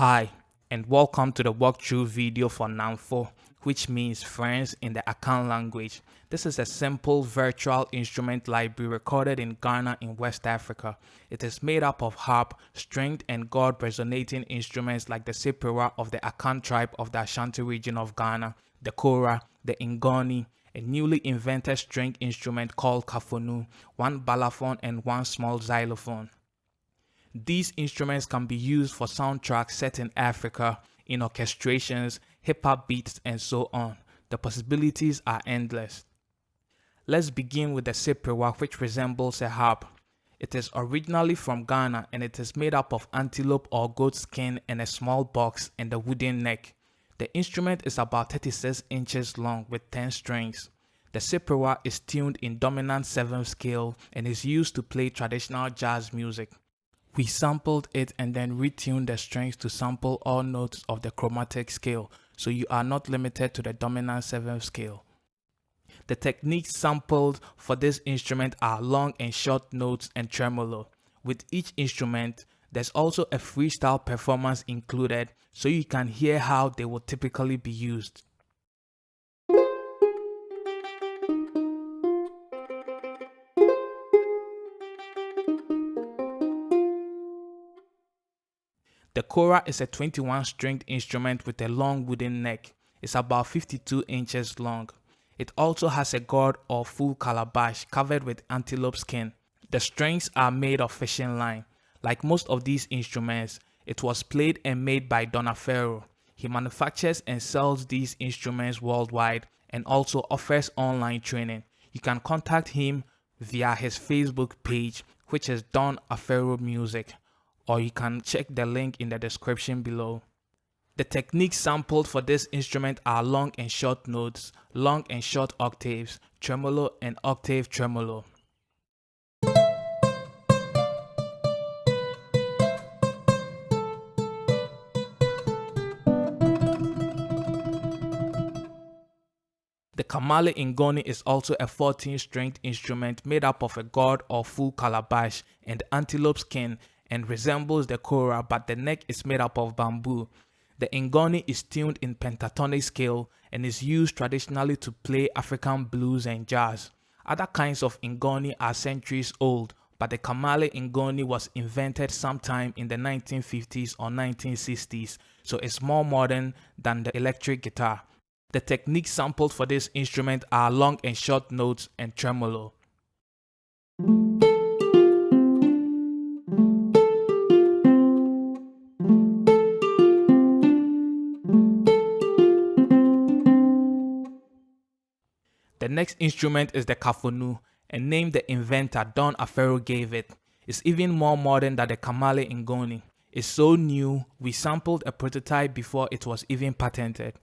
Hi, and welcome to the walkthrough video for Nanfo, which means friends in the Akan language. This is a simple virtual instrument library recorded in Ghana in West Africa. It is made up of harp, stringed and gourd resonating instruments like the sepewa of the Akan tribe of the Ashanti region of Ghana, the kora, the ngoni, a newly invented string instrument called kafonu, one balafon and one small xylophone. These instruments can be used for soundtracks set in Africa, in orchestrations, hip-hop beats, and so on. The possibilities are endless. Let's begin with the sepewa, which resembles a harp. It is originally from Ghana and it is made up of antelope or goat skin and a small box and a wooden neck. The instrument is about 36 inches long with 10 strings. The sepewa is tuned in dominant 7th scale and is used to play traditional jazz music. We sampled it and then retuned the strings to sample all notes of the chromatic scale, so you are not limited to the dominant 7th scale. The techniques sampled for this instrument are long and short notes and tremolo. With each instrument, there's also a freestyle performance included, so you can hear how they will typically be used. The kora is a 21-stringed instrument with a long wooden neck. It's about 52 inches long. It also has a gourd or full calabash covered with antelope skin. The strings are made of fishing line. Like most of these instruments, it was played and made by Nanfo. He manufactures and sells these instruments worldwide and also offers online training. You can contact him via his Facebook page, which is Nanfo Music, or you can check the link in the description below. The techniques sampled for this instrument are long and short notes, long and short octaves, tremolo and octave tremolo. The kamale ngoni is also a 14-stringed instrument made up of a gourd or full calabash and antelope skin and resembles the kora, but the neck is made up of bamboo. The ngoni is tuned in pentatonic scale and is used traditionally to play African blues and jazz. Other kinds of ngoni are centuries old, but the kamale ngoni was invented sometime in the 1950s or 1960s, so it's more modern than the electric guitar. The techniques sampled for this instrument are long and short notes and tremolo. The next instrument is the kafonu, a name the inventor Nanfo gave it. It's even more modern than the kamale ngoni. It's so new, we sampled a prototype before it was even patented.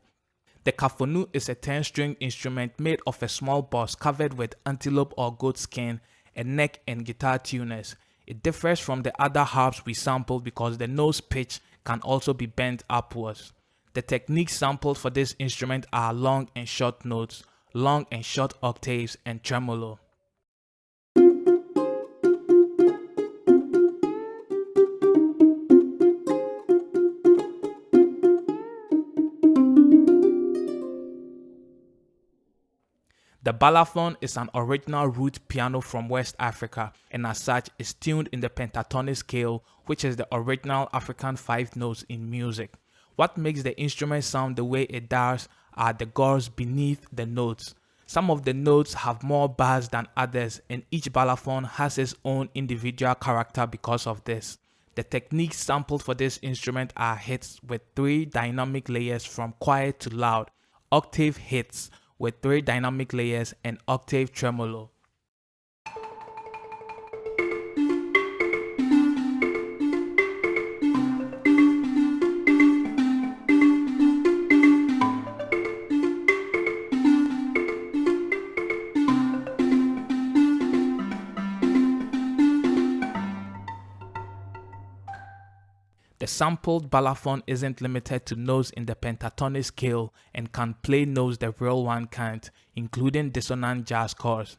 The kafonu is a 10-string instrument made of a small box covered with antelope or goat skin, a neck and guitar tuners. It differs from the other harps we sampled because the nose pitch can also be bent upwards. The techniques sampled for this instrument are long and short notes, long and short octaves, and tremolo. The balafon is an original root piano from West Africa and as such is tuned in the pentatonic scale, which is the original African 5 notes in music. What makes the instrument sound the way it does are the gourds beneath the notes. Some of the notes have more bars than others and each balafon has its own individual character because of this. The techniques sampled for this instrument are hits with 3 dynamic layers from quiet to loud, octave hits with 3 dynamic layers, and octave tremolo. The sampled balafon isn't limited to notes in the pentatonic scale and can play notes the real one can't, including dissonant jazz chords.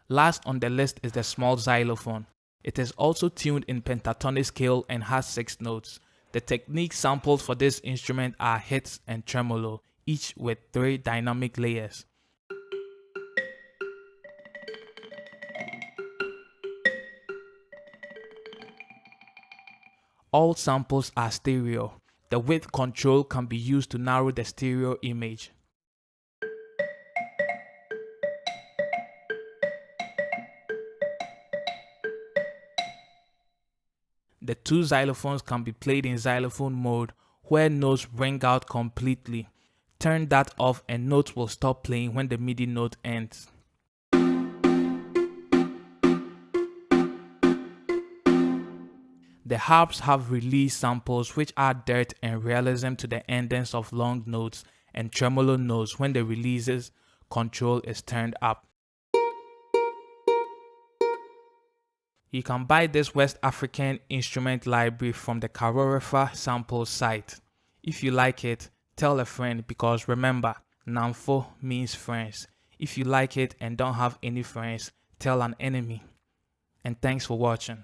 Last on the list is the small xylophone. It is also tuned in pentatonic scale and has 6 notes. The technique sampled for this instrument are hits and tremolo, each with 3 dynamic layers. All samples are stereo. The width control can be used to narrow the stereo image. The 2 xylophones can be played in xylophone mode, where notes ring out completely. Turn that off and notes will stop playing when the MIDI note ends. The harps have release samples which add depth and realism to the endings of long notes and tremolo notes when the releases control is turned up. You can buy this West African instrument library from the Karoryfer Samples site. If you like it, tell a friend, because remember, Nanfo means friends. If you like it and don't have any friends, tell an enemy. And thanks for watching.